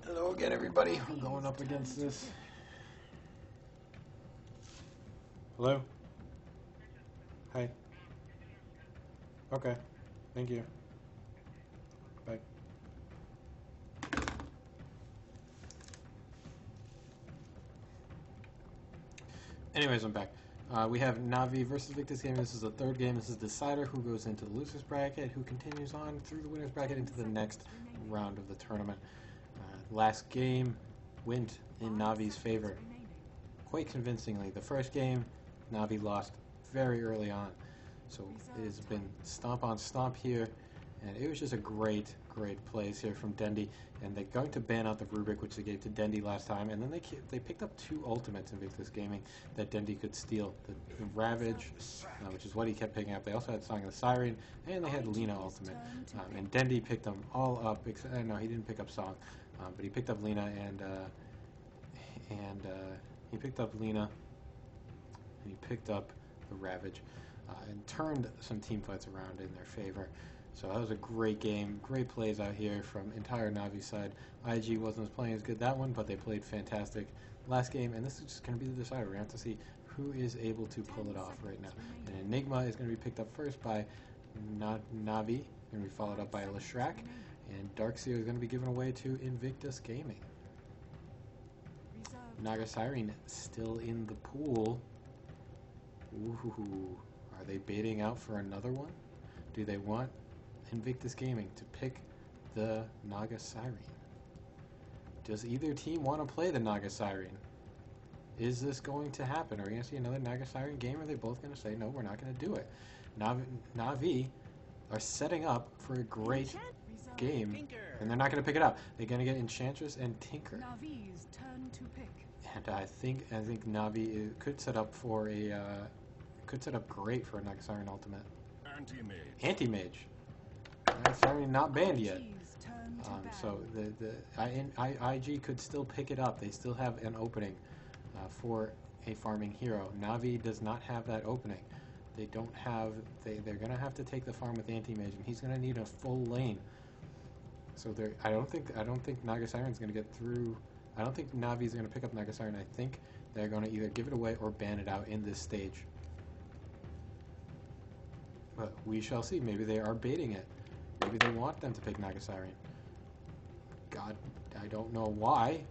Hello again, everybody. We're going up against this. Hello? Hi. Okay. Thank you. Bye. Anyways, I'm back. We have Navi versus Victus Gaming. This is the third game. This is Decider, who goes into the loser's bracket, who continues on through the winner's bracket into the next round of the tournament. Last game went in Navi's favor quite convincingly. The first game, Navi lost very early on. So it has been stomp on stomp here, and it was just a great plays here from Dendi. And they're going to ban out the Rubik, which they gave to Dendi last time, and then they picked up two ultimates in Victus Gaming that Dendi could steal. The Ravage, which is what he kept picking up. They also had Song of the Siren, and they had Lina ultimate. And Dendi picked them all up. No, he didn't pick up Song, but he picked up Lina and he picked up Lina, and he picked up the Ravage, and turned some team fights around in their favor. So that was a great game, great plays out here from entire Navi side. IG wasn't playing as good that one, but they played fantastic last game, and this is just going to be the decider. We're going to have to see who is able to pull it off right now. And Enigma is going to be picked up first by Navi, going to be followed up by Leshrac, and Darkseer is going to be given away to Invictus Gaming. Naga Siren still in the pool. Ooh, are they baiting out for another one? Do they want Invictus Gaming to pick the Naga Siren? Does either team want to play the Naga Siren? Is this going to happen? Are we going to see another Naga Siren game? Or are they both going to say, no, we're not going to do it? Navi are setting up for a great game, and they're not going to pick it up. They're going to get Enchantress and Tinker. Navi's turn to pick. And I think Navi could set up for a could set up great for a Naga Siren ultimate. Anti-Mage. Siren not banned yet. So IG could still pick it up. They still have an opening for a farming hero. Navi does not have that opening. They don't have. They're gonna have to take the farm with Anti-Mage, and he's gonna need a full lane. So I don't think Naga Siren's gonna get through. I don't think Navi's gonna pick up Naga Siren. I think they're gonna either give it away or ban it out in this stage. But we shall see. Maybe they are baiting it. Maybe they want them to pick Naga Siren. God, I don't know why,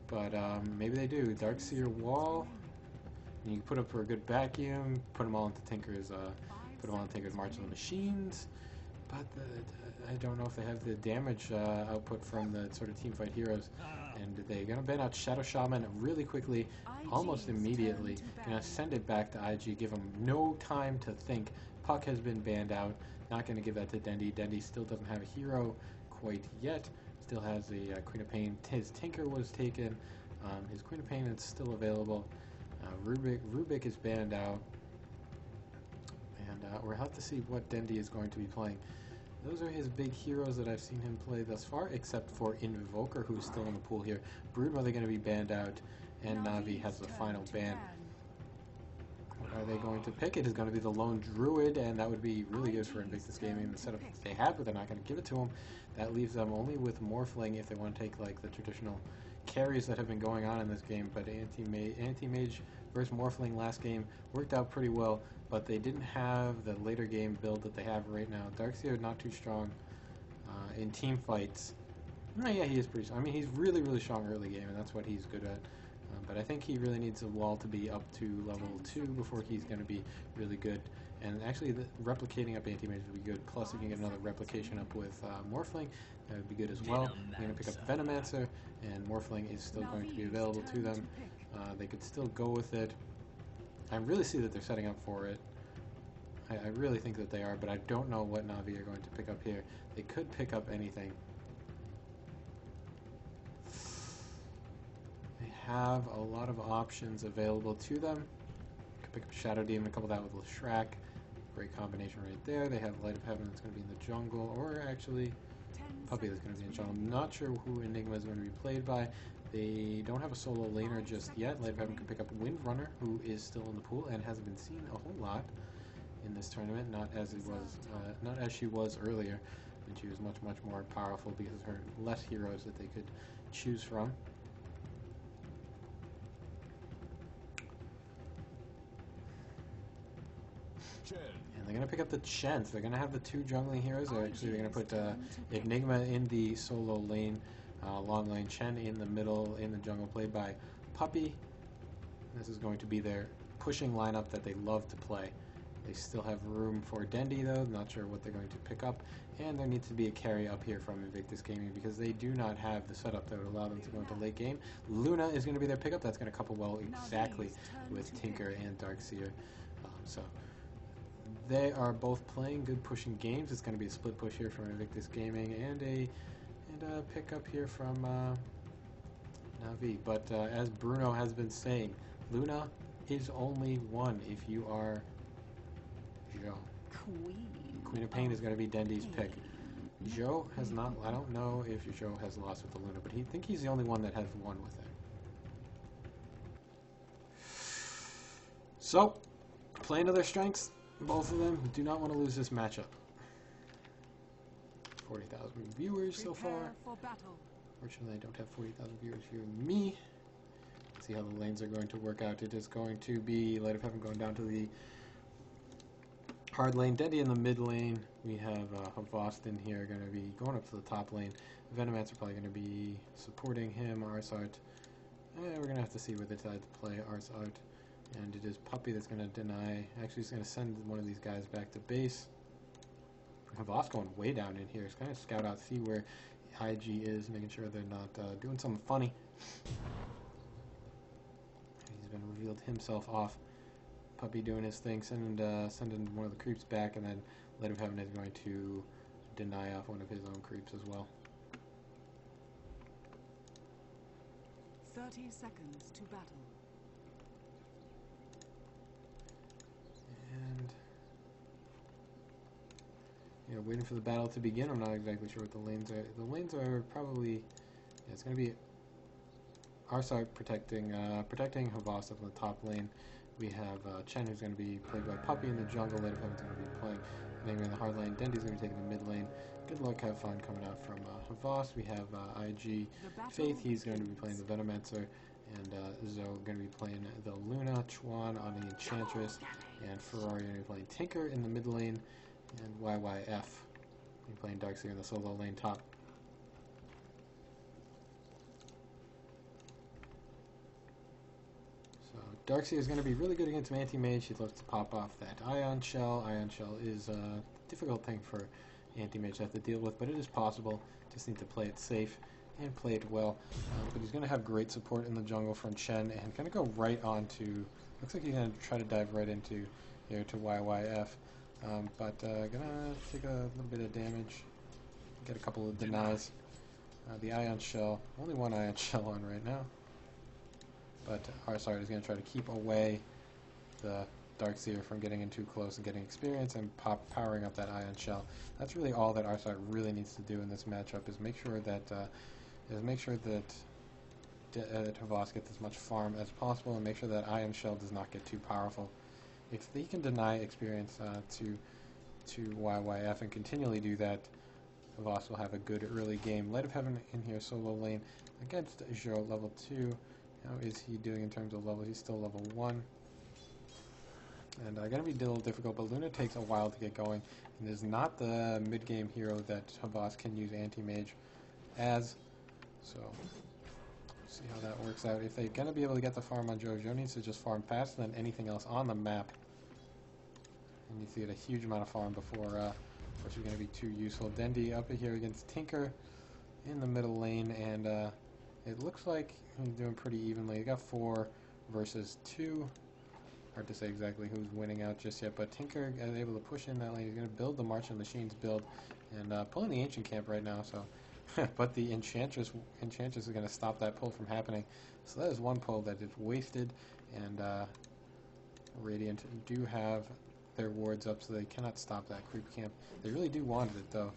but maybe they do. Darkseer wall. And you can put up for a good vacuum. Put them all into Tinker's. Put them all into Tinker's March of the Machines. But I don't know if they have the damage output from the sort of teamfight heroes. And they're gonna ban out Shadow Shaman really quickly, almost immediately. Gonna send it back to IG. Give them no time to think. Puck has been banned out. Not going to give that to Dendi. Dendi still doesn't have a hero quite yet. Still has the Queen of Pain. His Tinker was taken. His Queen of Pain is still available. Rubik is banned out. And we'll have to see what Dendi is going to be playing. Those are his big heroes that I've seen him play thus far, except for Invoker, who's still in the pool here. Broodmother going to be banned out, and Navi has the final ban. Are they going to pick? It is going to be the Lone Druid, and that would be really good for Invictus Gaming. The setup they have, but they're not going to give it to him. That leaves them only with Morphling if they want to take like the traditional carries that have been going on in this game. But Anti-Mage versus Morphling last game worked out pretty well, but they didn't have the later game build that they have right now. Darkseer not too strong in team fights. No, yeah, he is pretty strong. I mean, he's really strong early game, and that's what he's good at. But I think he really needs a wall to be up to level 2 before he's going to be really good. And actually, replicating up Anti-Mage would be good. Plus, if you can get another replication up with Morphling, that would be good as well. I'm going to pick up Venomancer, and Morphling is still going to be available to them. They could still go with it. I really see that they're setting up for it. I really think that they are, but I don't know what Navi are going to pick up here. They could pick up anything. Have a lot of options available to them. Could pick up Shadow Demon, couple that with Leshrac. Great combination right there. They have Light of Heaven that's going to be in the jungle, or actually Puppy that's going to be in jungle. I'm not sure who Enigma is going to be played by. They don't have a solo laner just yet. Light of Heaven can pick up Windrunner, who is still in the pool and hasn't been seen a whole lot in this tournament, not as not as she was earlier, when she was much more powerful because of her less heroes that they could choose from. And they're going to pick up the Chen. So they're going to have the two jungling heroes. They're going to put Enigma in the solo lane, long lane, Chen in the middle in the jungle, played by Puppey. This is going to be their pushing lineup that they love to play. They still have room for Dendi though, not sure what they're going to pick up. And there needs to be a carry up here from Invictus Gaming because they do not have the setup that would allow them to go into late game. Luna is going to be their pickup. That's going to couple well exactly with Tinker and Darkseer. So they are both playing good pushing games. It's going to be a split push here from Invictus Gaming and a pickup here from Na'Vi. But as Bruno has been saying, Luna is only one if you are Zhou. Queen of Pain is going to be Dendi's pick. Zhou has not, I don't know if Zhou has lost with the Luna, but I think he's the only one that has won with it. So, playing to their strengths, both of them do not want to lose this matchup. 40,000 viewers so far. Fortunately, I don't have 40,000 viewers viewing me. Let's see how the lanes are going to work out. It is going to be Light of Heaven going down to the hard lane. Dendi in the mid lane. We have Havost in here going to be going up to the top lane. Venomancer probably going to be supporting him. Arsart. We're going to have to see where they decide to play Arsart. And it is Puppey that's going to deny. Actually, he's going to send one of these guys back to base. Havost going way down in here. He's going to scout out, see where IG is, making sure they're not doing something funny. He's been revealed himself off. Puppey doing his thing, sending one of the creeps back, and then Light of Heaven is going to deny off one of his own creeps as well. 30 seconds to battle. And yeah, waiting for the battle to begin. I'm not exactly sure what the lanes are. The lanes are probably, yeah, it's going to be Arsart protecting Havost up in the top lane. We have Chen, who's going to be played by Puppey in the jungle. Light of Heaven's going to be playing Enigma in the hard lane. Dendi's going to be taking the mid lane. Good luck, have fun coming out from Havost. We have IG Faith. He's going to be playing the Venomancer. And Zhou going to be playing the Luna. Chuan on the Enchantress. And Ferrari going to be playing Tinker in the mid lane. And YYF be playing Darkseer in the solo lane top. Darkseer is going to be really good against Anti-Mage. He loves to pop off that Ion Shell. Ion Shell is a difficult thing for Anti-Mage to have to deal with, but it is possible. Just need to play it safe and play it well. But he's going to have great support in the jungle from Chen, and going to go right on to... Looks like he's going to try to dive right into here to YYF. But going to take a little bit of damage. Get a couple of denies. The Ion Shell. Only one Ion Shell on right now. But Arsart is going to try to keep away the Darkseer from getting in too close and getting experience and powering up that Ion Shell. That's really all that Arsart really needs to do in this matchup, is make sure that Havost gets as much farm as possible and make sure that Ion Shell does not get too powerful. If he can deny experience to YYF and continually do that, Havost will have a good early game. Light of Heaven in here solo lane against Zhou level 2. How is he doing in terms of level? He's still level 1. And going to be a little difficult, but Luna takes a while to get going. And is not the mid-game hero that Havost can use Anti-Mage as. So, see how that works out. If they're going to be able to get the farm on Zhou, Zhou needs to just farm faster than anything else on the map. And needs to get a huge amount of farm before she's going to be too useful. Dendi up here against Tinker in the middle lane, and it looks like he's doing pretty evenly. He got 4 versus 2. Hard to say exactly who's winning out just yet, but Tinker is able to push in that lane. He's going to build the March of Machines build and pulling the Ancient Camp right now. So, but the Enchantress is going to stop that pull from happening. So that is one pull that is wasted, and Radiant do have their wards up, so they cannot stop that creep camp. They really do want it though.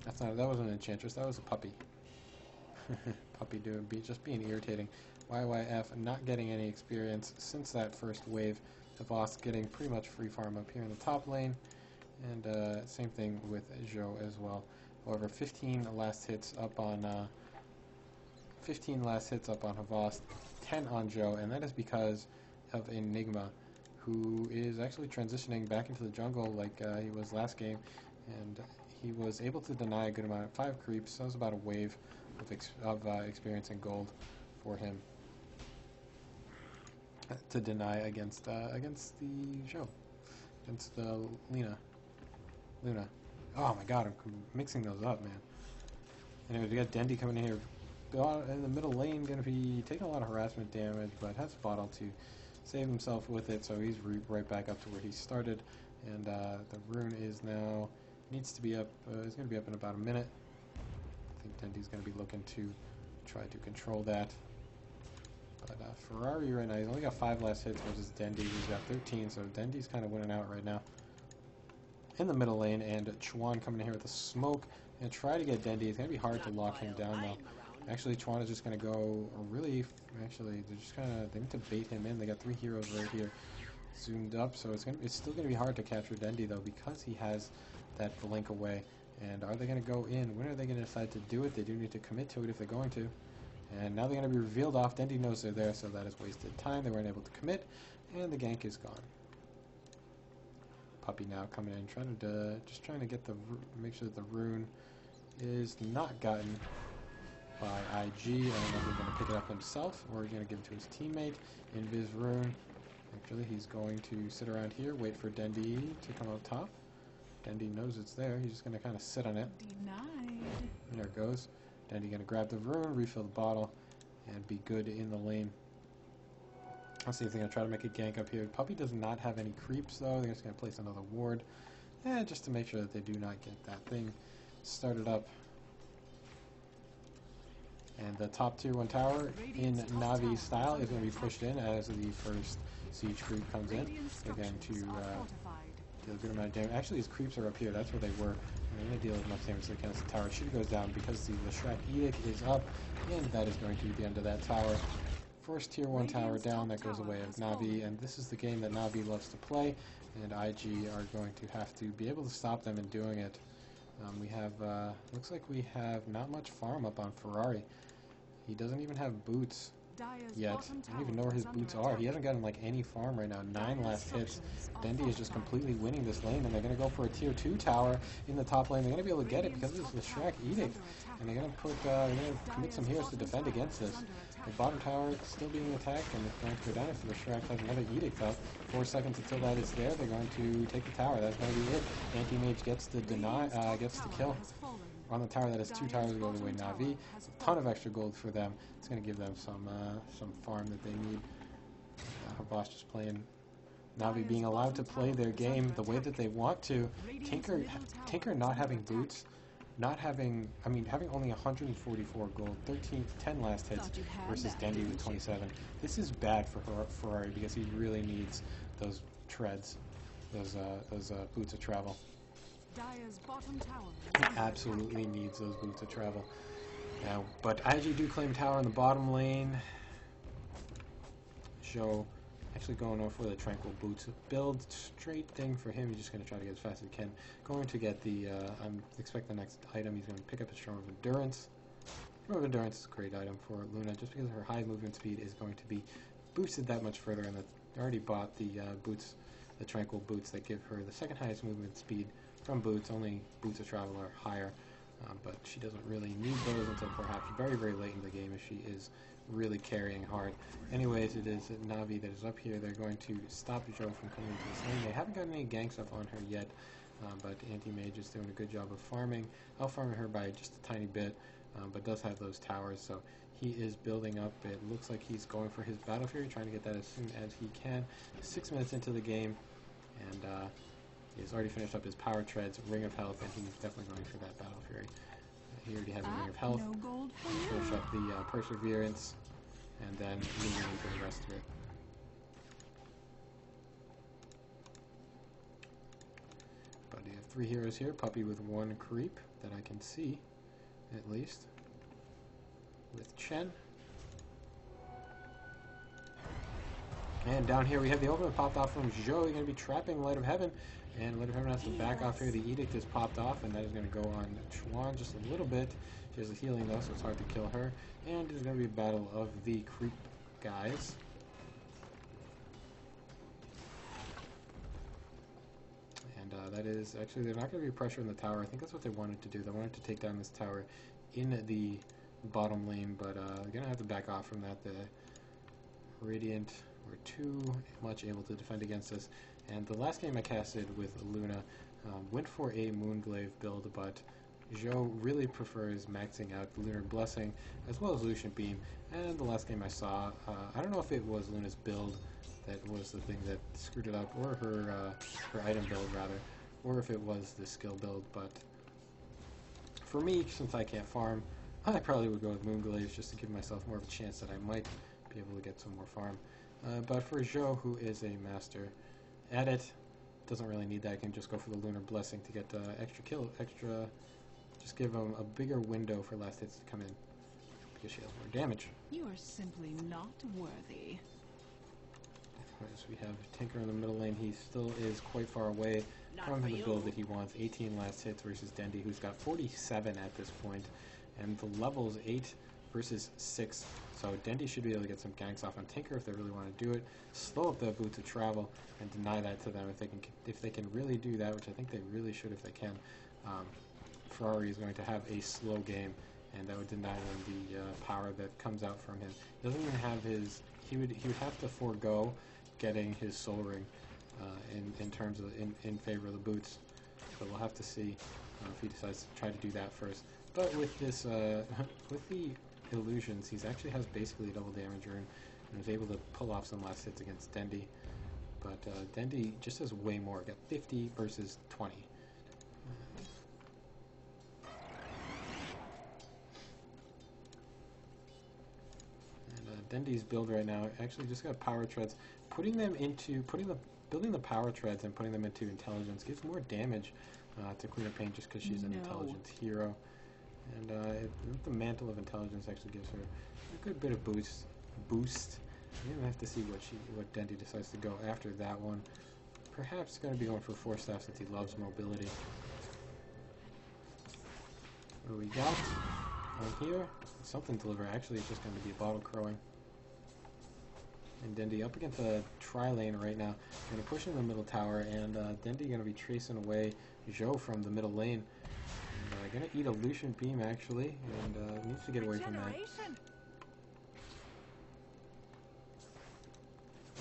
That wasn't an Enchantress. That was a Puppey. Puppey just being irritating. YYF not getting any experience since that first wave Havas getting pretty much free farm up here in the top lane, and same thing with Zhou as well. However, 15 last hits up on Havas, 10 on Zhou, and that is because of Enigma, who is actually transitioning back into the jungle like he was last game, and he was able to deny a good amount of 5 creeps. So that was about a wave of experience and gold for him to deny against the Zhou, against the Luna. Oh my god, I'm mixing those up, man. Anyways, we got Dendi coming in here in the middle lane, going to be taking a lot of harassment damage, but has a bottle to save himself with it, so he's right back up to where he started. And the rune is now, needs to be up, it's going to be up in about a minute. I think Dendi's going to be looking to try to control that. But Ferrari right now, he's only got 5 last hits versus Dendi, who's got 13, so Dendi's kind of winning out right now. In the middle lane, and Chuan coming in here with a smoke and try to get Dendi. It's going to be hard to lock him down though. Actually, Chuan is just going to go actually, they're just kind of, they need to bait him in. They got 3 heroes right here zoomed up, so it's still going to be hard to capture Dendi though, because he has that blink away. And are they going to go in? When are they going to decide to do it? They do need to commit to it if they're going to. And now they're going to be revealed off. Dendi knows they're there, so that is wasted time. They weren't able to commit, and the gank is gone. Puppey now coming in, trying to get make sure that the rune is not gotten by IG. I don't know if he's going to pick it up himself or he's going to give it to his teammate. Invis rune. Actually, he's going to sit around here, wait for Dendi to come out top. Dendi knows it's there. He's just going to kind of sit on it. Denied. There it goes. Dendi going to grab the rune, refill the bottle, and be good in the lane. Let's see if they're going to try to make a gank up here. Puppey does not have any creeps, though. They're just going to place another ward, just to make sure that they do not get that thing started up. And the top tier 1 tower in Navi style is going to be pushed in as the first siege creep comes in. Again, to deal a good amount of damage. Actually, these creeps are up here. That's where they were. And they're going to deal as much damage as they can as the tower goes down, because the Leshrac Edict is up, and that is going to be the end of that tower. First tier 1 tower down, that goes away of Navi, and this is the game that Navi loves to play, and IG are going to have to be able to stop them in doing it. We have, looks like we have not much farm up on Ferrari. He doesn't even have boots yet. I don't even know where his boots are. He hasn't gotten like any farm right now. 9 last hits. Dendi is just completely winning this lane, and they're going to go for a tier 2 tower in the top lane. They're going to be able to get it because of the Leshrac Edict, and they're going to commit some heroes to defend against this. The bottom tower is still being attacked, and it's going to go down if the Leshrac has another Edict up. 4 seconds until that is there. They're going to take the tower. That's going to be it. Anti-Mage gets the gets the kill on the tower. That is 2 towers go away. Navi, a ton of extra gold for them. It's going to give them some farm that they need. Havas just playing. Navi being allowed to play their game the way that they want to. Tinker not having boots. Having only 144 gold, 10 last hits versus Dendi with 27. This is bad for Ferrari, because he really needs those treads, those boots of travel. He absolutely needs those boots of travel. Now, but IG do claim tower in the bottom lane. Zhou actually going over for the Tranquil Boots build. Straight thing for him. He's just going to try to get as fast as he can. Going to get the, expect the next item. He's going to pick up a Storm of Endurance. Storm of Endurance is a great item for Luna, just because her high movement speed is going to be boosted that much further, and I already bought the boots, the Tranquil Boots that give her the second highest movement speed from boots. Only boots of travel are higher, but she doesn't really need those until perhaps very, very late in the game if she is really carrying hard. Anyways, it is Navi that is up here. They're going to stop Zhou from coming into this lane. They haven't gotten any ganks up on her yet, but Anti-Mage is doing a good job of farming. Out-farming her by just a tiny bit, but does have those towers, so he is building up. It looks like he's going for his Battle Fury, trying to get that as soon as he can. 6 minutes into the game, and he's already finished up his Power Treads, Ring of Health, and he's definitely going for that Battle Fury. He already has a Ring of Health. Finish up the Perseverance, and then moving into the rest of it. But you have 3 heroes here. Puppey with 1 creep that I can see, at least. With Chen. And down here we have the ultimate popped off from Zhou. He's going to be trapping Light of Heaven. And Light of Heaven has to back off here. The Edict is popped off, and that is going to go on Chuan just a little bit. She has a healing though, so it's hard to kill her. And there's going to be a battle of the creep guys. And that is, actually, they're not going to be pressuring the tower. I think that's what they wanted to do. They wanted to take down this tower in the bottom lane, but they're going to have to back off from that. The Radiant were too much able to defend against us. And the last game I casted with Luna went for a Moonglaive build, but Zhou really prefers maxing out Lunar Blessing as well as Lucian Beam. And the last game I saw, I don't know if it was Luna's build that was the thing that screwed it up, or her item build rather, or if it was the skill build, but for me, since I can't farm, I probably would go with Moonglaives just to give myself more of a chance that I might be able to get some more farm. But for Zhou, who is a master at it, doesn't really need that. I can just go for the Lunar Blessing to get just give him a bigger window for last hits to come in, because she has more damage. You are simply not worthy. So we have Tinker in the middle lane. He still is quite far away from the build that he wants. 18 last hits versus Dendi, who's got 47 at this point. And the level's 8 versus 6. So Dendi should be able to get some ganks off on Tinker if they really want to do it. Slow up the Boots of Travel and deny that to them if they can really do that, which I think they really should if they can. Ferrari is going to have a slow game, and that would deny them the power that comes out from him. He doesn't even have his. He would have to forego getting his Soul Ring in terms of in favor of the Boots. So we'll have to see if he decides to try to do that first. But with this, with the illusions, he actually has basically double damage rune and was able to pull off some last hits against Dendi. But Dendi just has way more. Got 50 versus 20. Dendi's build right now actually just got power treads. Building the power treads and putting them into intelligence gives more damage to Queen of Pain just because she's an intelligence hero. And the Mantle of Intelligence actually gives her a good bit of boost. You even have to see what Dendi decides to go after that one. Perhaps going to be going for Force Staff since he loves mobility. What do we got on here? Something deliver. Actually, it's just going to be a bottle crowing. And Dendi up against the tri-lane right now. Going to push in the middle tower, and Dendi going to be tracing away Zhou from the middle lane. Going to eat a Lucian Beam actually, and needs to get away from that.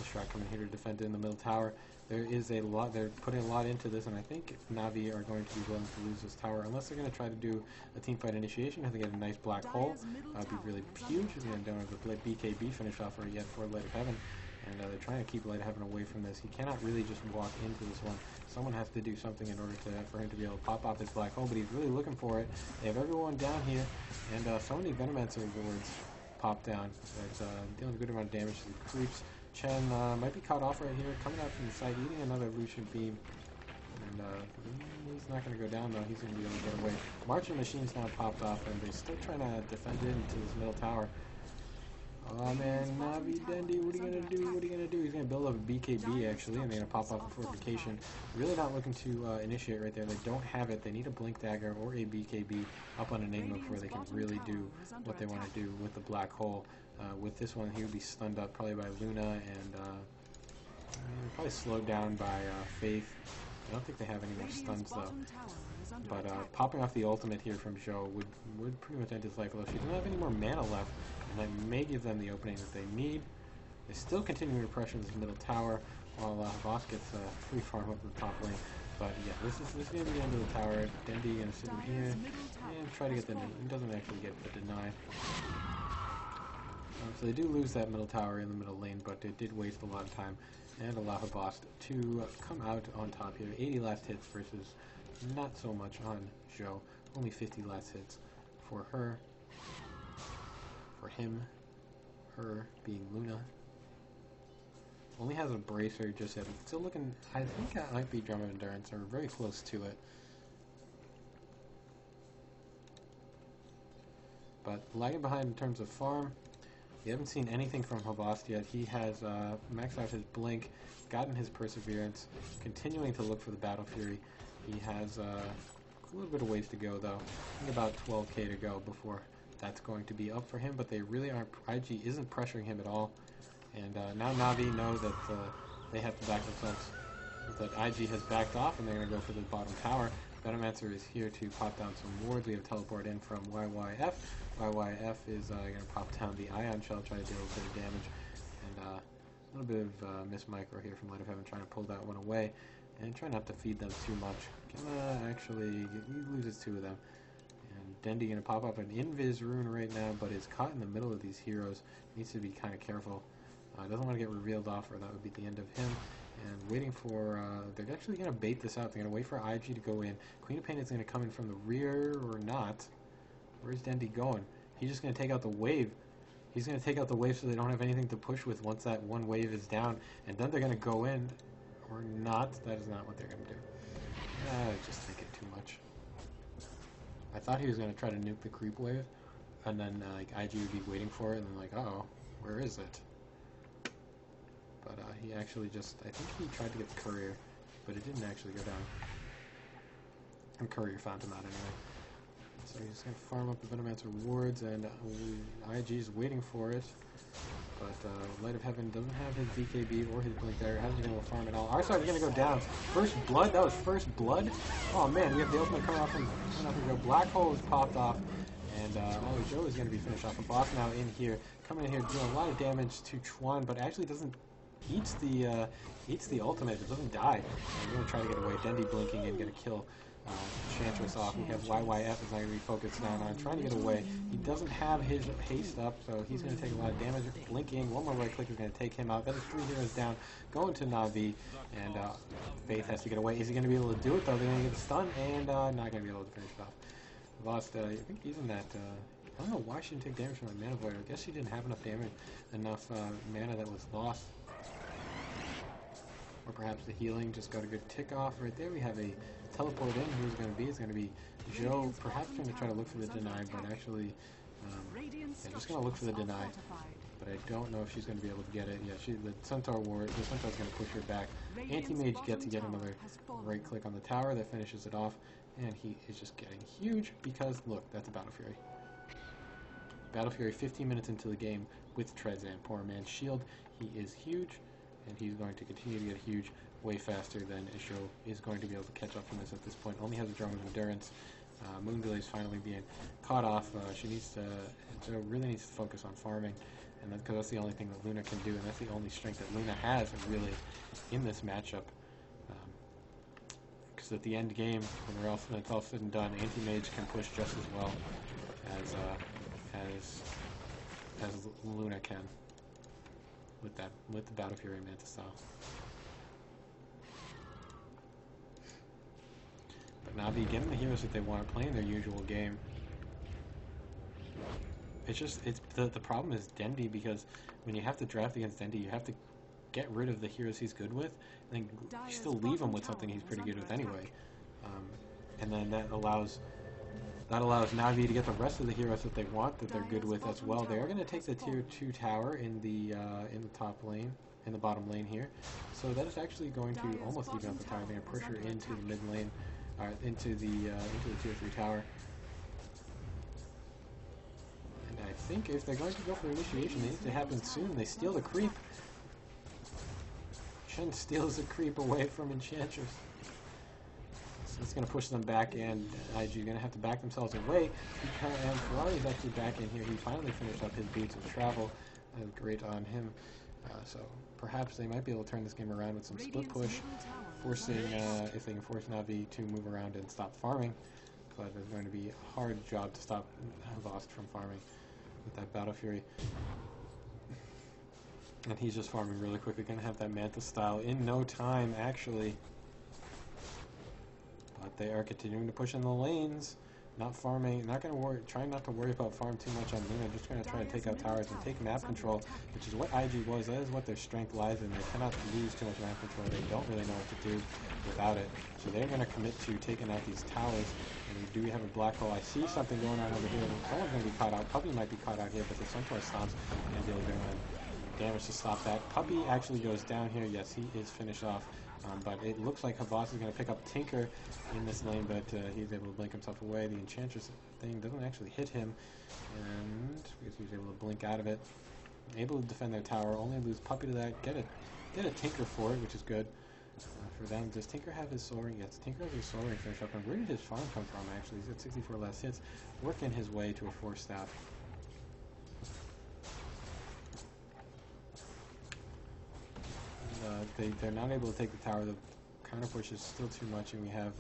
Leshrac coming here to defend in the middle tower. There is a lot. They're putting a lot into this, and I think Na'Vi are going to be willing to lose this tower unless they're going to try to do a teamfight initiation. Have to get a nice black hole. That'd be really huge. And don't have to let BKB finish off her yet for Light of Heaven, and they're trying to keep Light of Heaven away from this. He cannot really just walk into this one. Someone has to do something in order for him to be able to pop off his black hole, but he's really looking for it. They have everyone down here, and so many Venomancer wards pop down. It's dealing a good amount of damage to the creeps. Chen might be caught off right here, coming out from the side, eating another Lucian Beam. And he's not going to go down, though. He's going to be able to get away. Marching Machine's now popped off, and they're still trying to defend it into this middle tower. Oh, man, Na'Vi, Dendi, what are you going to do? What are you going to do? He's going to build up a BKB, actually, and they're going to pop off a Fortification. Really not looking to initiate right there. They don't have it. They need a Blink Dagger or a BKB up on Enigma before they can really do what they want to do with the Black Hole. With this one, he would be stunned up probably by Luna and probably slowed down by Faith. I don't think they have any more stuns though. But popping off the ultimate here from Zhou would pretty much end his life. Although she doesn't have any more mana left, and that may give them the opening that they need. They still continue to pressure this middle tower while Voss gets free farm up the top lane. But yeah, this is going to be the end of the tower. Dendi going to sit in here and try to get the. He doesn't actually get the deny. So they do lose that middle tower in the middle lane, but it did waste a lot of time and allow Habast to come out on top here. 80 last hits versus not so much on Zhou. Only 50 last hits for her. For him. Her being Luna. Only has a Bracer just yet. Still looking, I think that might be Drum of Endurance, or very close to it. But lagging behind in terms of farm. We haven't seen anything from Havost yet. He has maxed out his Blink, gotten his Perseverance, continuing to look for the Battle Fury. He has a little bit of ways to go, though. I think about 12k to go before that's going to be up for him, but they really aren't. IG isn't pressuring him at all. And now Na'Vi know that they have to back themselves. That IG has backed off, and they're going to go for the bottom tower. Venomancer is here to pop down some wards. We have teleport in from YYF. YYF is going to pop down the Ion Shell, try to deal a bit of damage. And a little bit of Miss Micro here from Light of Heaven, trying to pull that one away. And try not to feed them too much. Actually, he loses 2 of them. And Dendi going to pop up an Invis rune right now, but is caught in the middle of these heroes. Needs to be kind of careful. Doesn't want to get revealed off, or that would be the end of him. And waiting for, they're actually going to bait this out. They're going to wait for IG to go in. Queen of Pain is going to come in from the rear or not. Where's Dendi going? He's just going to take out the wave. He's going to take out the wave so they don't have anything to push with once that one wave is down. And then they're going to go in, or not. That is not what they're going to do. Just think it too much. I thought he was going to try to nuke the creep wave, and then like IG would be waiting for it, and then like, uh-oh, where is it? But he actually just, I think he tried to get the courier, but it didn't actually go down. And courier found him out anyway. So he's going to farm up the Venomancer wards, and IG's waiting for it. But Light of Heaven doesn't have his BKB or his Blink there. Hasn't been able to farm at all. Our side is going to go down. First blood. That was first blood. Oh man, we have the ultimate coming off from Joe. Black Hole is popped off. And Joe is going to be finished off. A boss now in here. Coming in here doing a lot of damage to Chuan, but actually doesn't eats the ultimate. It doesn't die. And we're going to try to get away. Dendi blinking and going to kill Enchantress off. We have YYF is not going to be focused down on trying to get away. He doesn't have his haste up, so he's going to take a lot of damage. Blinking, one more right click is going to take him out. That is 3 heroes down, going to Na'Vi, and Faith has to get away. Is he going to be able to do it, though? They're going to get stunned, and not going to be able to finish it off. Lost, I think he's in that, I don't know why she didn't take damage from my Mana Void. I guess she didn't have enough damage, enough mana that was lost. Or perhaps the healing just got a good tick off. Right there we have a teleport in. Who's going to be? It's going to be Joe, perhaps going to try to look for the deny, but actually, just going to look for the deny. But I don't know if she's going to be able to get it. Yeah, the Centaur's going to push her back. Anti-Mage get another right click on the tower that finishes it off, and he is just getting huge because, look, that's a Battle Fury. Battle Fury 15 minutes into the game with Trezan. Poor man's shield. He is huge, and he's going to continue to get huge way faster than Isho is going to be able to catch up from this at this point. Only has a Drum of Endurance. Moonglade is finally being caught off. Joe really needs to focus on farming, and because that's the only thing that Luna can do, and that's the only strength that Luna has really in this matchup. Because at the end game, when it's all said and done, Anti-Mage can push just as well as Luna can with the Battle Fury Manta style. But Na'Vi getting the heroes that they want, playing their usual game. The problem is Dendi, because when you have to draft against Dendi, you have to get rid of the heroes he's good with, and then you still leave him with something he's pretty good with anyway. And then that allows Na'Vi to get the rest of the heroes that they want, that they're good with as well. They are going to take the tier 2 tower in the top lane, in the bottom lane here. So that is actually going to almost even up the tower. They're going to push her into the mid lane, into the tier 3 tower. And I think if they're going to go for initiation, it needs to happen soon. They steal the creep. Chen steals the creep away from Enchantress. So it's going to push them back, and IG are going to have to back themselves away. And Ferrari's actually back in here. He finally finished up his Boots of Travel. Great on him. So perhaps they might be able to turn this game around with some split push, forcing, if they can force Na'Vi to move around and stop farming. But it's going to be a hard job to stop Havost from farming with that Battle Fury. And he's just farming really quickly. Going to have that Manta style in no time, actually. But they are continuing to push in the lanes. Not farming, not gonna worry, trying not to worry about farm too much on Luna, just gonna try to take out towers and take map control, which is what IG was. That is what their strength lies in. They cannot lose too much map control. They don't really know what to do without it. So they're gonna commit to taking out these towers. And we do have a black hole. I see something going on over here. Someone's gonna be caught out. Puppy might be caught out here, but the Centaur stomps and deal damage to stop that. Puppy actually goes down here. Yes, he is finished off. But it looks like Havas is going to pick up Tinker in this lane, but he's able to blink himself away. The Enchantress thing doesn't actually hit him, and because he's able to blink out of it. Able to defend their tower, only lose Puppy to that. Get a Tinker for it, which is good for them. Does Tinker have his soaring? Yes, Tinker has his soaring finish up. And where did his farm come from, actually? He's got 64 less hits, working his way to a 4-staff. They're not able to take the tower. The counter push is still too much, and we have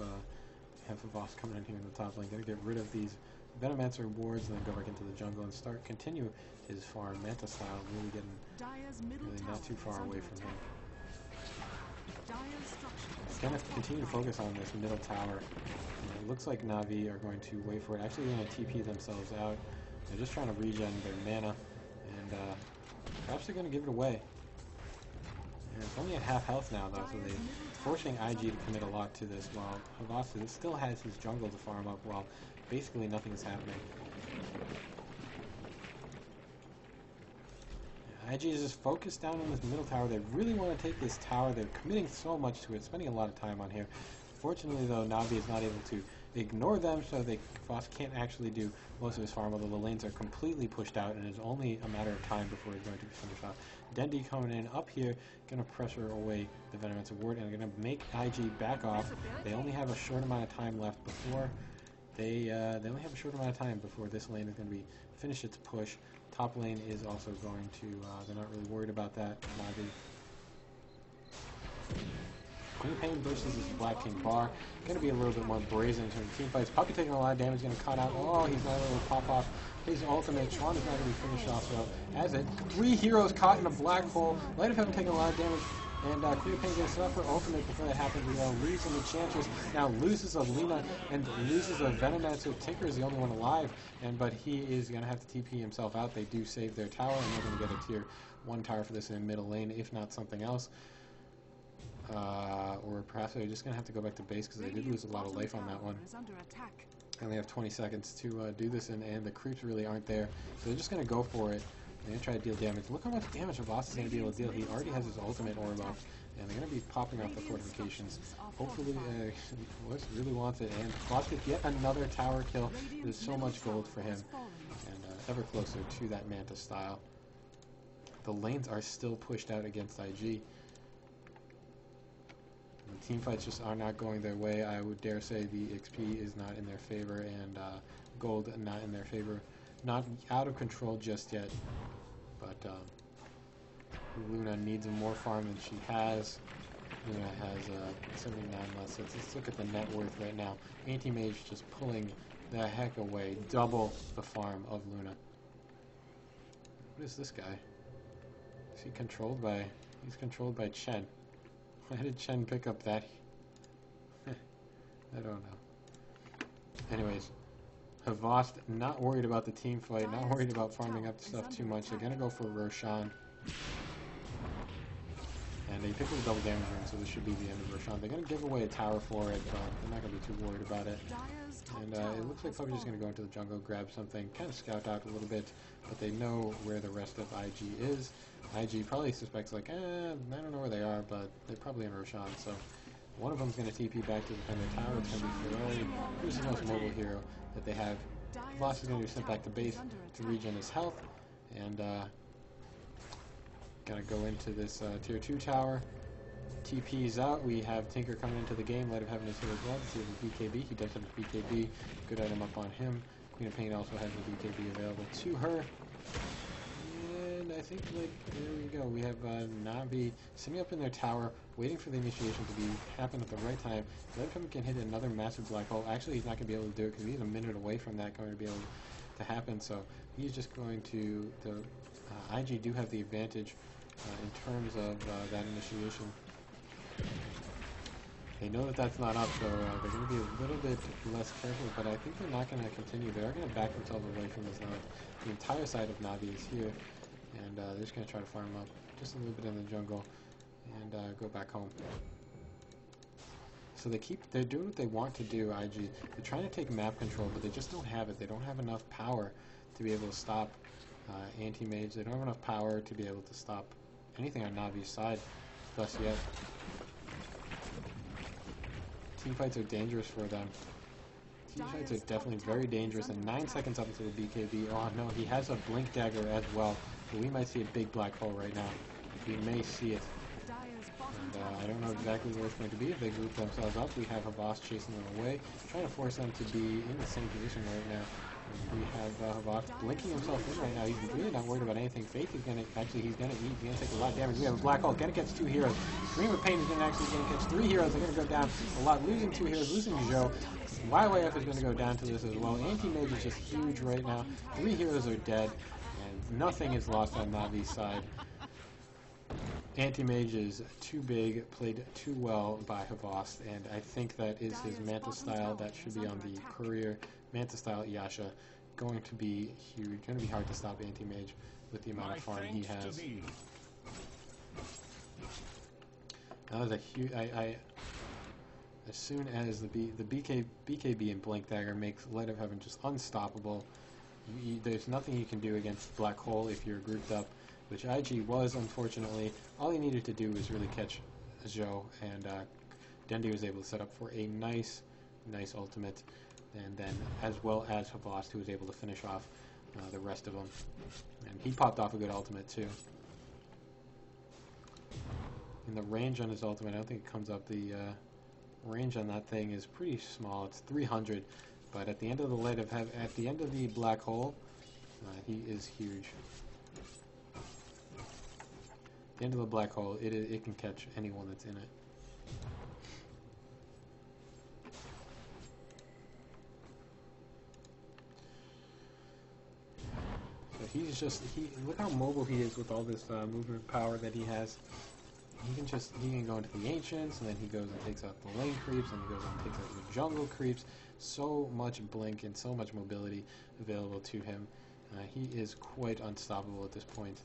Havas coming in here in the top lane. Gonna get rid of these Venomancer wards, and then go back into the jungle and continue his farm, Manta style, really getting really not too far away from him. He's gonna continue to focus on this middle tower. And it looks like Na'Vi are going to wait for it. Actually, they're gonna TP themselves out. They're just trying to regen their mana, and perhaps they're gonna give it away. And it's only at half health now, though, so they're forcing IG to commit a lot to this, while Havas still has his jungle to farm up, while basically nothing is happening. Yeah, IG is just focused down on this middle tower. They really want to take this tower. They're committing so much to it, spending a lot of time on here. Fortunately, though, Na'Vi is not able to ignore them, so Havas can't actually do most of his farm, although the lanes are completely pushed out, and it's only a matter of time before he's going to finish off. Dendi coming in up here, going to pressure away the Venomancer ward, and going to make IG back off. They only have a short amount of time left before they only have a short amount of time before this lane is going to be finish its push. Top lane is also going to, they're not really worried about that. Na'Vi. Queen of Pain versus this Black King Bar. Going to be a little bit more brazen in terms of team fights. Puppy taking a lot of damage, going to cut out. Oh, he's not able to pop off his ultimate. Schwann is not going to be finished off, so as it, 3 heroes caught in a black hole. Light of Heaven taking a lot of damage, and Queen of Pain going to set up her ultimate before that happens. We lose an Enchantress, now loses a Luna, and loses a Venomancer. Tinker is the only one alive, but he is going to have to TP himself out. They do save their tower, and they're going to get a tier 1 tower for this in middle lane, if not something else. Or perhaps they're just going to have to go back to base because they did lose a lot of life on that one. And they have 20 seconds to do this, and the creeps really aren't there. So they're just going to go for it. They're going to try to deal damage. Look how much damage Havas is going to be able to deal. He already has his ultimate orb up, and they're going to be popping off the fortifications. Hopefully, West really wants it, and Havas gets yet another tower kill. There's so much gold for him, and ever closer to that Manta style. The lanes are still pushed out against IG. The team fights just are not going their way. I would dare say the XP is not in their favor, and gold not in their favor. Not out of control just yet, but Luna needs more farm than she has. Luna has 79 less hits. Let's look at the net worth right now. Anti-Mage just pulling the heck away. Double the farm of Luna. What is this guy? Is he controlled by... He's controlled by Chen. Why did Chen pick up that? I don't know. Anyways, Havas not worried about the team fight, not worried about farming up stuff too much. They're gonna go for Roshan. And they picked up a double damage room, so this should be the end of Roshan. They're gonna give away a tower for it, but they're not gonna be too worried about it. And it looks like Puppy's just gonna go into the jungle, grab something, kind of scout out a little bit, but they know where the rest of IG is. IG probably suspects, like, I don't know where they are, but they're probably in Roshan, so one of them's going to TP back to defend their tower. It's going to be Ferrari, who's the most mobile hero that they have. Voss is going to be sent back to base to regen his health, and going to go into this tier 2 tower. TP's out. We have Tinker coming into the game. Light of Heaven is here as well to see the BKB. He does have a BKB. Good item up on him. Queen of Pain also has the BKB available to her. And I think, like, there we go. We have Na'Vi sitting up in their tower, waiting for the initiation to happen at the right time. Light of Heaven can hit another massive black hole. Actually, he's not going to be able to do it because he's a minute away from that going to be able to happen. So he's just going to... IG do have the advantage in terms of that initiation. They know that that's not up, so they're going to be a little bit less careful, but I think they're not going to continue. They are going to back themselves away from this Navi. The entire side of Navi is here, and they're just going to try to farm up just a little bit in the jungle and go back home. So they're doing what they want to do, IG. They're trying to take map control, but they just don't have it. They don't have enough power to be able to stop Anti-Mage. They don't have enough power to be able to stop anything on Navi's side thus yet. Teamfights are dangerous for them. Teamfights are definitely very dangerous, and 9 seconds up until the BKB. Oh no, he has a Blink Dagger as well, so we might see a big black hole right now. We may see it. And I don't know exactly where it's going to be. If they group themselves up, we have a boss chasing them away, trying to force them to be in the same position right now. And we have Havok blinking himself in right now. He's really not worried about anything. Faith is going to, actually, he's going to take a lot of damage. We have a Black Hole, going to catch 2 heroes. Scream of Pain is going to catch 3 heroes. They're going to go down a lot, losing 2 heroes, losing Zhou. YYF is going to go down to this as well. Anti-Mage is just huge right now. 3 heroes are dead, and nothing is lost on Navi's side. Anti-Mage is too big, played too well by Havok, and I think that is his Manta style. That should be on the Courier. Manta style Yasha, going to be huge, going to be hard to stop Anti-Mage with the amount of farm he has. That was a huge. As soon as the BKB and Blink Dagger makes Light of Heaven just unstoppable, there's nothing you can do against Black Hole if you're grouped up, which IG was, unfortunately. All he needed to do was really catch Zhou, and Dendi was able to set up for a nice ultimate, and then as well as Havok, who was able to finish off the rest of them. And he popped off a good ultimate too. And the range on his ultimate, I don't think it comes up. The range on that thing is pretty small. It's 300, but at the end of the at the end of the Black Hole, he is huge. At the end of the Black Hole, it can catch anyone that's in it. So look how mobile he is with all this movement power that he has. He can go into the Ancients, and then he goes and takes out the lane creeps, and he goes and takes out the jungle creeps. So much blink and so much mobility available to him. He is quite unstoppable at this point.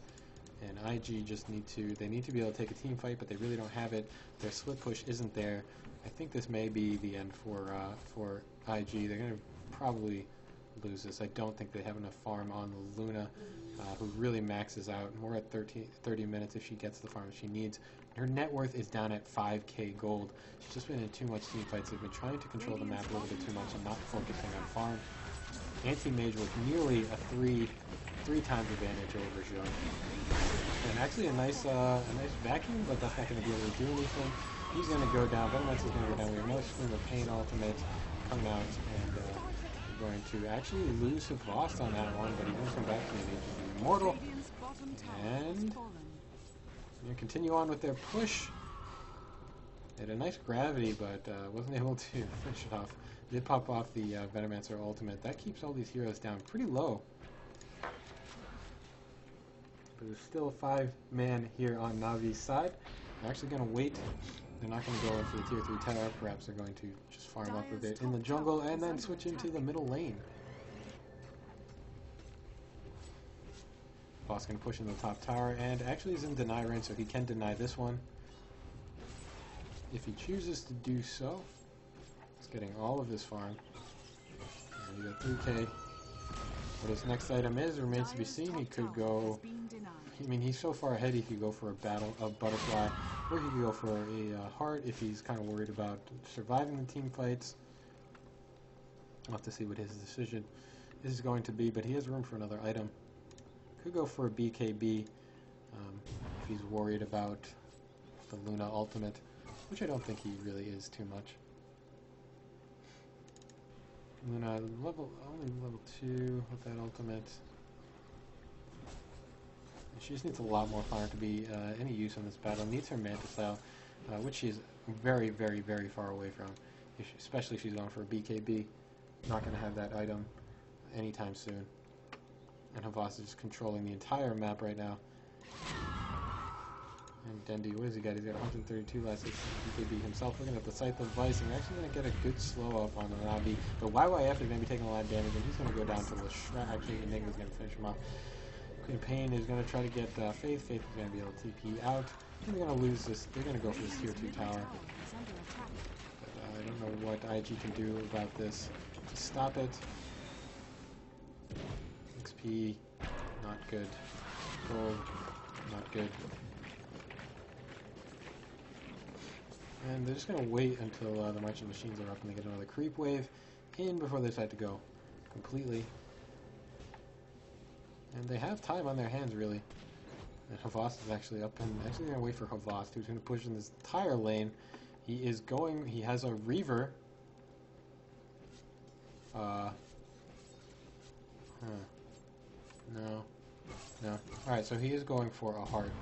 And IG just need to be able to take a team fight, but they really don't have it. Their split push isn't there. I think this may be the end for IG. They're going to probably lose this. I don't think they have enough farm on the Luna, who really maxes out. We're at 30 minutes if she gets the farm she needs. Her net worth is down at 5k gold. She's just been in too much team fights. They've been trying to control the map a little bit too much and not focusing on farm. Anti-Mage with nearly a three times advantage over Zhou. And actually a nice vacuum, but that's not going to be able to do anything. He's going to go down. Venomancer is going to go down. We have no Scream of Pain ultimate coming out, and we're going to actually lose Havok on that one, but he doesn't come back to the Immortal. And we're going to continue on with their push. They had a nice gravity, but wasn't able to finish it off. Did pop off the Venomancer ultimate. That keeps all these heroes down pretty low. But there's still a 5-man here on Navi's side. They're actually going to wait. They're not going to go in for the tier 3 tower. Perhaps they're going to just farm up a bit in the jungle and then switch into the middle lane. Boss going to push in the top tower, and actually he's in deny range, so he can deny this one if he chooses to do so. He's getting all of his farm. And he got 3k. What his next item is remains to be seen. He could go, I mean, he's so far ahead, he could go for a butterfly, or he could go for a heart if he's kind of worried about surviving the team fights. We'll have to see what his decision is going to be, but he has room for another item. Could go for a BKB if he's worried about the Luna ultimate, which I don't think he really is too much. Luna only level 2 with that ultimate. She just needs a lot more fire to be any use in this battle. Needs her Manta style, which she's very, very, very far away from. Especially if she's going for a BKB. Not going to have that item anytime soon. And Havok is just controlling the entire map right now. And Dendi, what has he got? He's got 132 last hits. BKB himself looking at the Scythe of Vice, and we're actually going to get a good slow up on the Navi. But YYF is going to be taking a lot of damage, and he's going to go down to Leshrac. Actually, Enigma's going to finish him off. Queen of Pain is going to try to get Faith. Faith is going to be able to TP out. And they're going to lose this. They're going to go for this tier 2 tower. But I don't know what IG can do about this to stop it. XP, not good. Gold, not good. And they're just going to wait until the Marching Machines are up and they get another creep wave in before they decide to go completely. And they have time on their hands, really. And Havas is actually up, and actually going to wait for Havas, who's going to push in this entire lane. He is going, he has a Reaver. No. Alright, so he is going for a heart.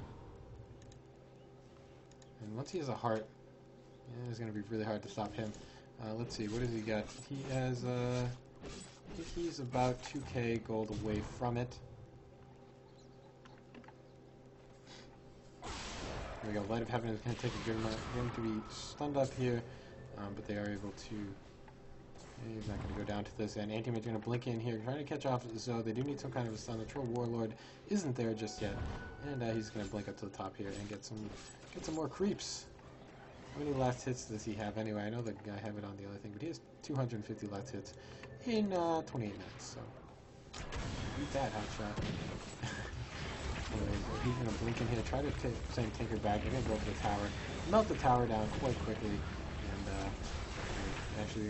And once he has a heart, it's going to be really hard to stop him. Let's see, what does he got? He has, I think he's about 2k gold away from it. There we go, Light of Heaven is going to take a good amount. Going to be stunned up here, but they are able to... He's not going to go down to this, and Antimate's going to blink in here, trying to catch off Zoe. They do need some kind of a stun. The Troll Warlord isn't there just yet, and he's going to blink up to the top here and get some more creeps. How many last hits does he have anyway? I know the guy have it on the other thing, but he has 250 last hits in 28 minutes, so beat that hotshot. Anyways, he's going to blink in here, try to send Tinker back. They're going to go for the tower, melt the tower down quite quickly, and actually,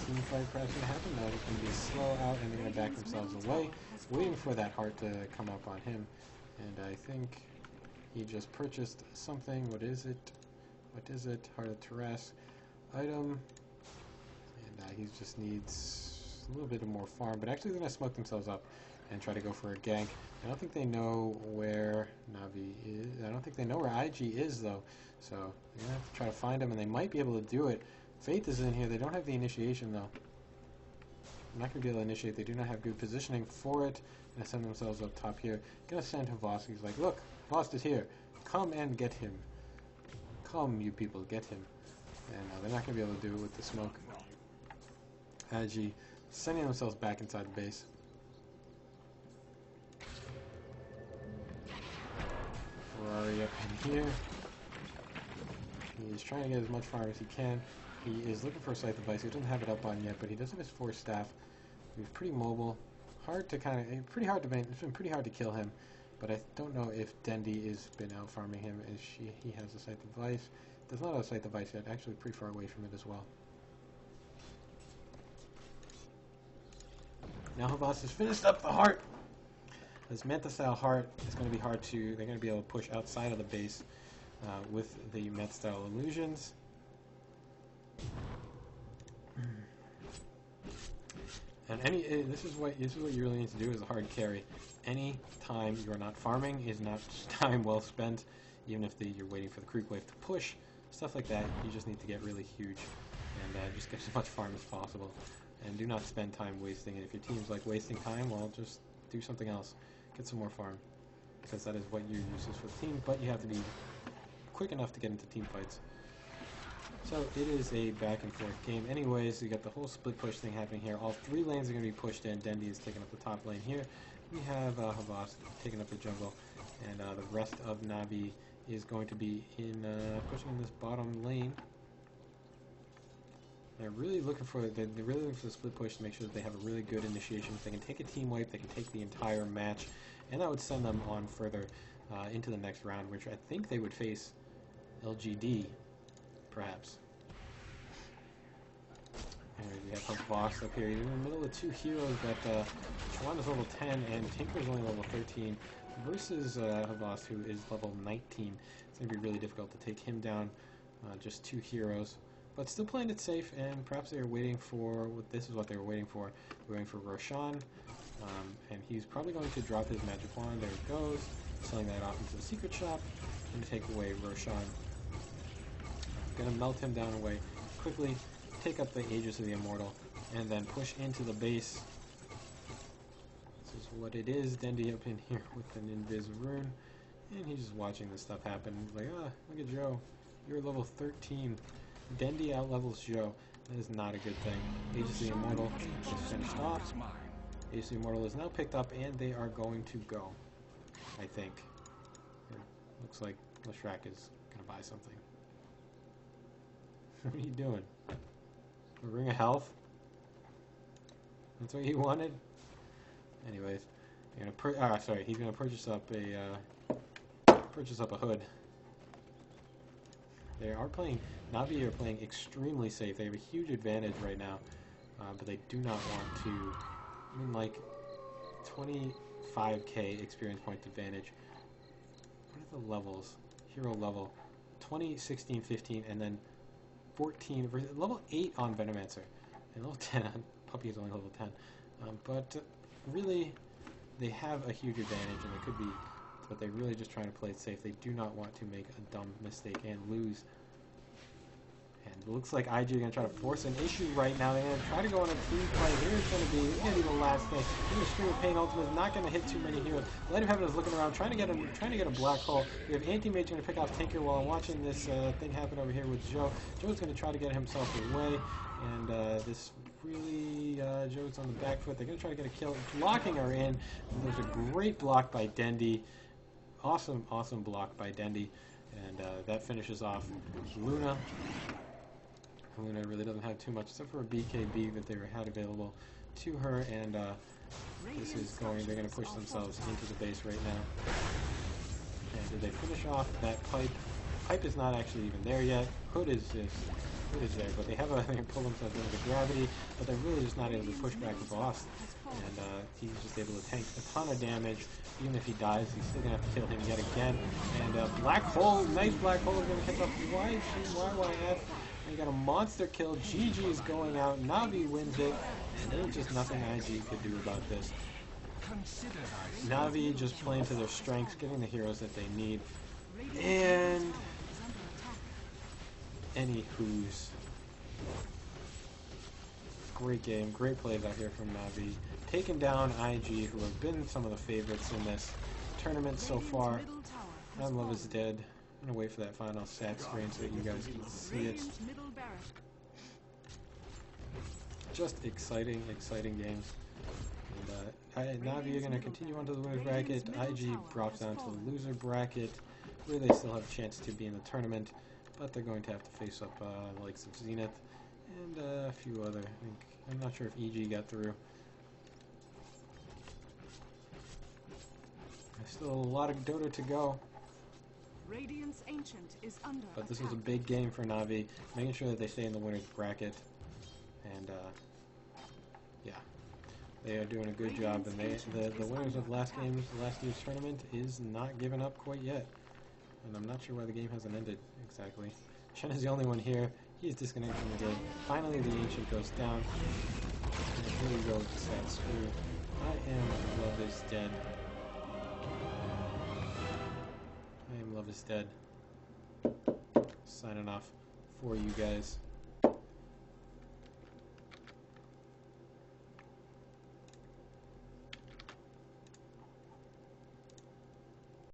team fight perhaps going to happen. No, it's going to be slow out, and they're going to back themselves away, waiting for that heart to come up on him. And I think he just purchased something. What is it? What is it? Heart of Terras item. And he just needs a little bit of more farm. But actually, they're going to smoke themselves up and try to go for a gank. I don't think they know where Navi is. I don't think they know where IG is, though. So they're going to have to try to find him, and they might be able to do it. Faith is in here. They don't have the initiation, though. I'm not going to be able to initiate. They do not have good positioning for it. Going to send themselves up top here. Going to send Havas. He's like, look, Havas is here. Come and get him. Come, you people, get him. And they're not going to be able to do it with the smoke. Agi sending themselves back inside the base. Ferrari up in here. He's trying to get as much farm as he can. He is looking for a Scythe of Vice. He doesn't have it up on yet, but he does have his 4 staff. He's pretty mobile. Hard to pretty hard to main. It's been pretty hard to kill him, but I don't know if Dendi has been out farming him. He has a Scythe of Vice. Does not have a Scythe of Vice yet. Actually, pretty far away from it as well. Now Havas has finished up the heart. This Manta style heart is going to be hard to. They're going to be able to push outside of the base with the Met style illusions. And this is what you really need to do as a hard carry. Any time you are not farming is not time well spent. Even if you're waiting for the creep wave to push, stuff like that, you just need to get really huge and just get as much farm as possible. And do not spend time wasting it. If your team's like wasting time, well, just do something else. Get some more farm, because that is what your use is for the team. But you have to be quick enough to get into team fights. So it is a back and forth game. Anyways, you got the whole split push thing happening here. All 3 lanes are going to be pushed in. Dendi is taking up the top lane here. We have Havas taking up the jungle, and the rest of Navi is going to be in pushing in this bottom lane. They're really looking for the split push to make sure that they have a really good initiation. If they can take a team wipe, they can take the entire match, and that would send them on further into the next round, which I think they would face LGD. Perhaps. Anyways, we have Havas up here. He's in the middle of 2 heroes that Shawanda's level 10 and Tinker's only level 13 versus Havas, who is level 19. It's going to be really difficult to take him down. Just 2 heroes. But still playing it safe, and perhaps they were waiting for... This is what they were waiting for. They were waiting for Roshan, and he's probably going to drop his magic wand. There he goes. Selling that off into the secret shop and take away Roshan. Gonna melt him down away quickly, take up the Aegis of the Immortal, and then push into the base. This is what it is. Dendi up in here with an Invis rune. And he's just watching this stuff happen. He's like, ah, look at Joe. You're level 13. Dendi outlevels Joe. That is not a good thing. Aegis Immortal is finished off. Aegis Immortal is now picked up, and they are going to go. I think. It looks like Leshrac is going to buy something. What are you doing? A ring of health? That's what you wanted? Anyways, you're gonna he's gonna purchase up a hood. They are playing. Na'Vi are playing extremely safe. They have a huge advantage right now, but they do not want to. I mean, like 25k experience point advantage. What are the levels? Hero level 20, 16, 15, and then 14. Level 8 on Venomancer, and level 10 on Puppy is only level 10. But really, they have a huge advantage, and they could be. But they're really just trying to play it safe. They do not want to make a dumb mistake and lose. And it looks like IG are going to try to force an issue right now. They're going to try to go on a team play. Here's going to be the last thing. The Stream of Pain ultimate is not going to hit too many heroes. Light of Heaven is looking around, trying to get a black hole. We have Anti-Mage going to pick off Tinker while I'm watching this thing happen over here with Joe. Joe's going to try to get himself away. And this really, Joe's on the back foot. They're going to try to get a kill, blocking her in. And there's a great block by Dendi. Awesome block by Dendi. And that finishes off Luna. Luna really doesn't have too much, except for a BKB that they had available to her. And they're going to push themselves into the base right now. And did they finish off that pipe? Pipe is not actually even there yet. Hood is there, but they can pull themselves into the gravity, but they're really just not able to push back the boss. And he's just able to tank a ton of damage. Even if he dies, he's still going to have to kill him yet again. And black hole, nice black hole is going to pick up YYF. And you got a monster kill. GG is going out. Na'Vi wins it. And there's just nothing IG could do about this. Na'Vi just playing to their strengths, getting the heroes that they need. And anywho's, great game, great plays out here from Na'Vi, taking down IG, who have been some of the favorites in this tournament so far. Love is dead. I'm gonna wait for that final stat screen so that you guys can see it. Just exciting games. And Na'Vi are gonna continue on to the winners bracket. IG drops down to the loser bracket, where they still have a chance to be in the tournament, but they're going to have to face up the likes of Zenith and a few other. I'm not sure if EG got through. There's still a lot of Dota to go. Radiant's Ancient is under But this is a big game for Na'Vi, making sure that they stay in the winners bracket. And yeah, they are doing a good job. And the winners of last year's tournament is not giving up quite yet. And I'm not sure why the game hasn't ended exactly. Shen is the only one here. He's disconnected from the game. Finally, the Ancient goes down. And here we go with the stat screw. Love is dead. Love is dead. Signing off for you guys.